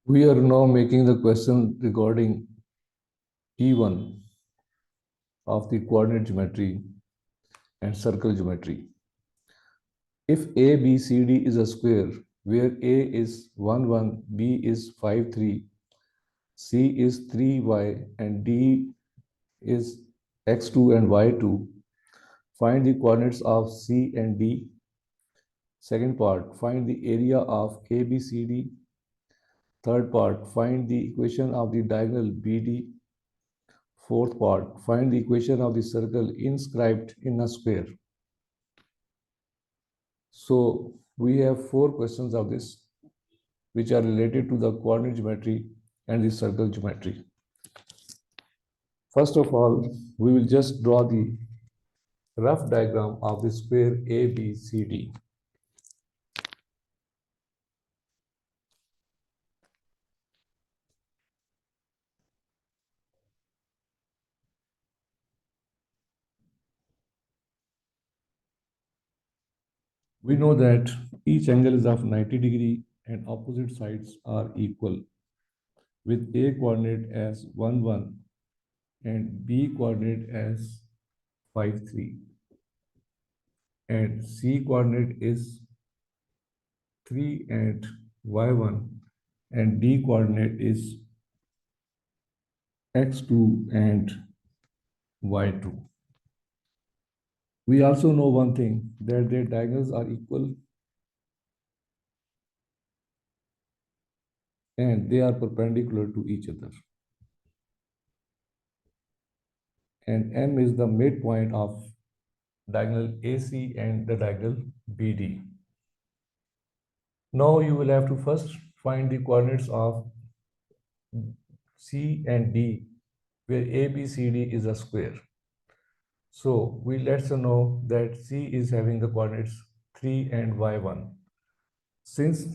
We are now making the question regarding T1 of the coordinate geometry and circle geometry. If ABCD is a square where A is 1, 1, B is 5, 3, C is 3y, and D is x2 and y2, find the coordinates of C and D. Second part, find the area of ABCD. Third part, find the equation of the diagonal BD. Fourth part, find the equation of the circle inscribed in a square. So we have four questions of this, which are related to the coordinate geometry and the circle geometry. First of all, we will just draw the rough diagram of the square ABCD. We know that each angle is of 90 degree and opposite sides are equal, with A coordinate as 1, 1 and B coordinate as 5, 3. And C coordinate is 3 and y1, and D coordinate is x2 and y2. We also know one thing, that their diagonals are equal and they are perpendicular to each other. And M is the midpoint of diagonal AC and the diagonal BD. Now you will have to first find the coordinates of C and D, where ABCD is a square. So we let us know that C is having the coordinates 3 and y1. Since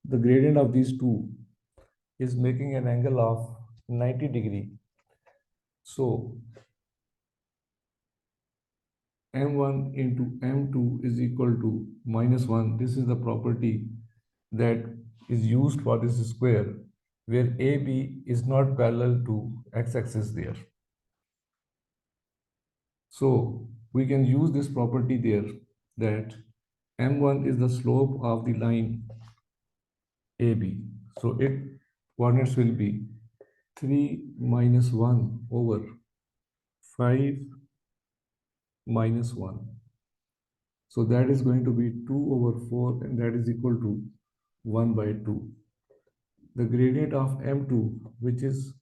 the gradient of these two is making an angle of 90 degree, so m1 into m2 is equal to -1. This is the property that is used for this square, where AB is not parallel to x-axis there. So we can use this property there, that m1 is the slope of the line AB. So its coordinates will be 3 minus 1 over 5 minus 1. So that is going to be 2 over 4, and that is equal to 1 by 2. The gradient of M2, which is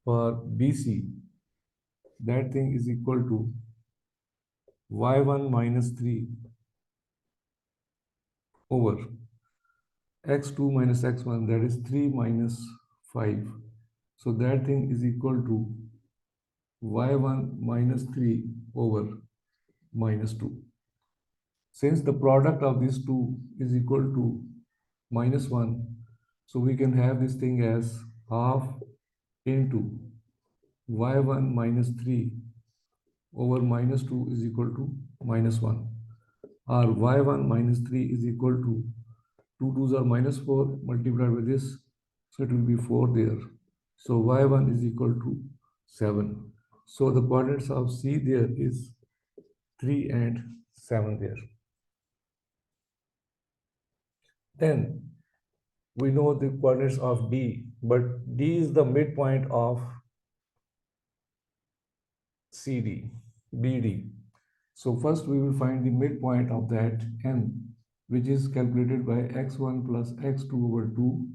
for BC, that thing is equal to y1 minus 3 over x2 minus x1, that is 3 minus 5. So that thing is equal to y1 minus 3 over minus 2. Since the product of these two is equal to -1, so we can have this thing as half into y1 minus 3 over minus 2 is equal to -1, or y1 minus 3 is equal to 2 2s are -4 multiplied by this, so it will be 4 there. So y1 is equal to 7. So the coordinates of C there is 3 and 7 there. Then we know the coordinates of D, but D is the midpoint of CD, BD. So first we will find the midpoint of that M, which is calculated by x1 plus x2 over 2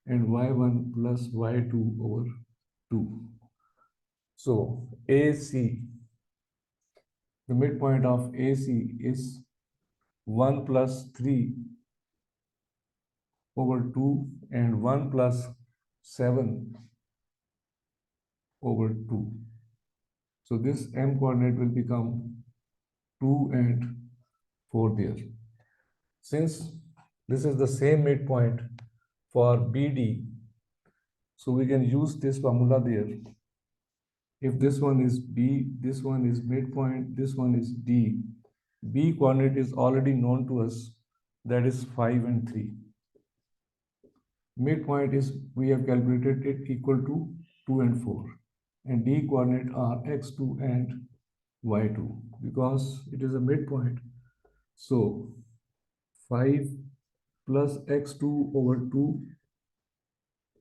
and y1 plus y2 over 2. So AC, the midpoint of AC is 1 plus 3 over 2 and 1 plus 7 over 2. So this M coordinate will become 2 and 4 there. Since this is the same midpoint for BD, so we can use this formula there. If this one is B, this one is midpoint, this one is D. B coordinate is already known to us, that is 5 and 3. Midpoint is, we have calculated it equal to 2 and 4. And D coordinate are x2 and y2 because it is a midpoint. So 5 plus x2 over 2,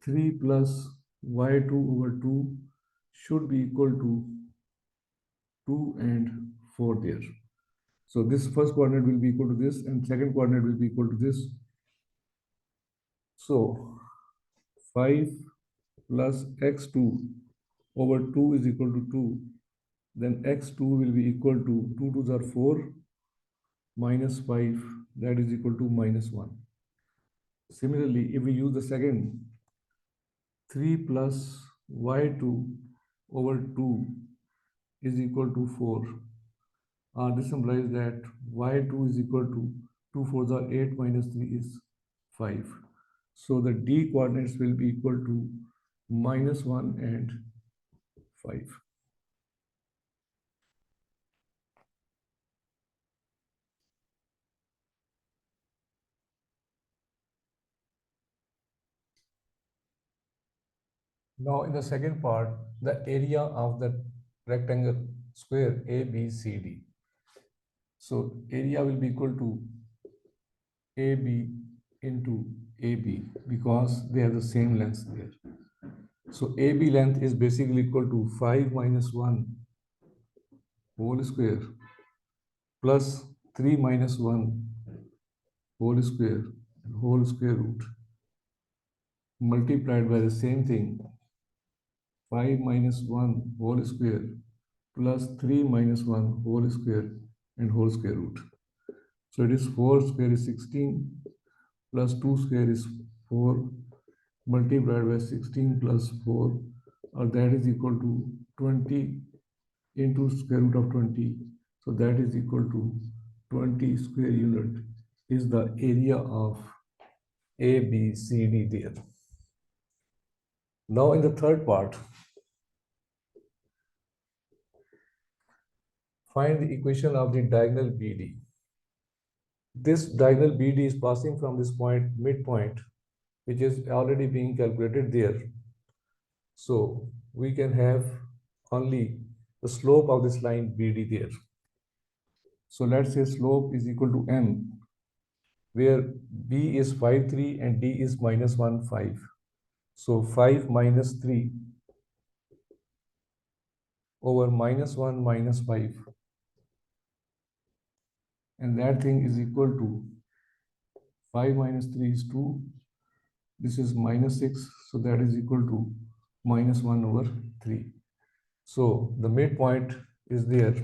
3 plus y2 over 2 should be equal to 2 and 4 there. So this first coordinate will be equal to this and second coordinate will be equal to this. So 5 plus x2 over 2 is equal to 2. Then x2 will be equal to 2 2s are 4 minus 5, that is equal to minus 1. Similarly, if we use the second, 3 plus y2 over 2 is equal to 4. This implies that y2 is equal to 2 4s are 8 minus 3 is 5. So the D coordinates will be equal to minus 1 and 5. Now in the second part, the area of the rectangle square ABCD. So area will be equal to AB into AB because they have the same length there. So AB length is basically equal to 5 minus 1 whole square plus 3 minus 1 whole square root multiplied by the same thing, 5 minus 1 whole square plus 3 minus 1 whole square and whole square root. So it is 4 square is 16 plus 2 square is 4 multiplied by 16 plus 4, or that is equal to 20 into square root of 20. So that is equal to 20 square unit is the area of ABCD there. Now in the third part, find the equation of the diagonal BD. This diagonal BD is passing from this point, midpoint, which is already being calculated there. So we can have only the slope of this line BD there. So let's say slope is equal to M, where B is 5, 3 and D is minus 1, 5. So 5 minus 3 over minus 1 minus 5. And that thing is equal to 5 minus 3 is 2. This is minus 6. So that is equal to minus 1 over 3. So the midpoint is there.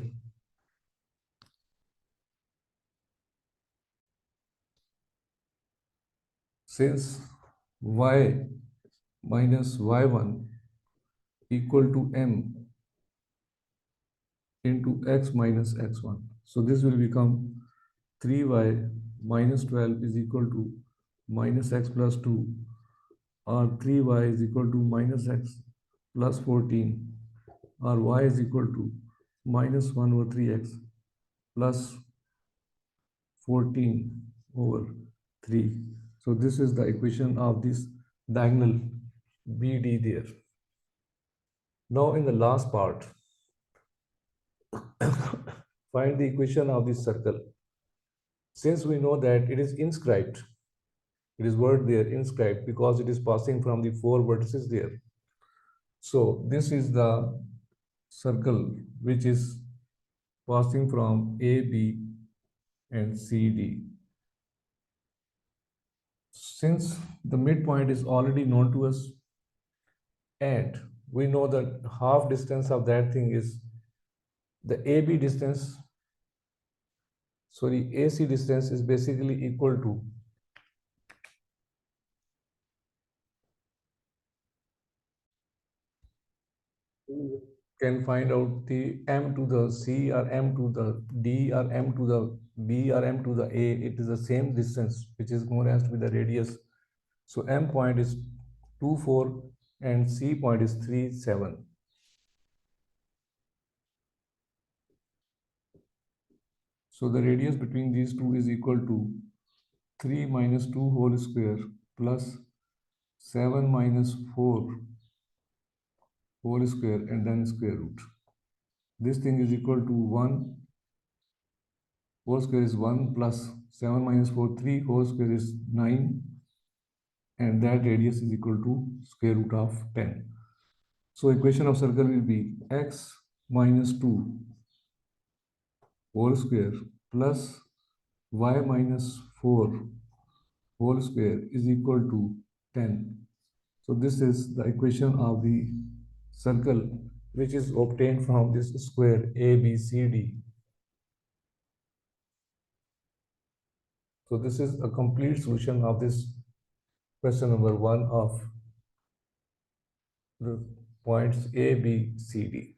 Since y minus y1 equal to m into x minus x1. So this will become 3y minus 12 is equal to minus x plus 2, or 3y is equal to minus x plus 14, or y is equal to minus 1 over 3x plus 14 over 3. So this is the equation of this diagonal BD there. Now in the last part, find the equation of this circle. Since we know that it is inscribed, it is word there inscribed because it is passing from the 4 vertices there. So this is the circle which is passing from A, B and C, D. Since the midpoint is already known to us and we know that half distance of that thing is the AB distance, sorry, AC distance is basically equal to can find out the M to the C or M to the D or M to the B or M to the A. It is the same distance which is known as to be the radius. So M point is 2, 4 and C point is 3, 7. So the radius between these two is equal to 3 minus 2 whole square plus 7 minus 4 whole square and then square root. This thing is equal to 1 whole square is 1 plus 7 minus 4, 3 whole square is 9, and that radius is equal to square root of 10. So equation of circle will be x minus 2 whole square plus y minus 4 whole square is equal to 10. So this is the equation of the circle which is obtained from this square ABCD. So this is a complete solution of this question number 1 of the points A, B, C, D.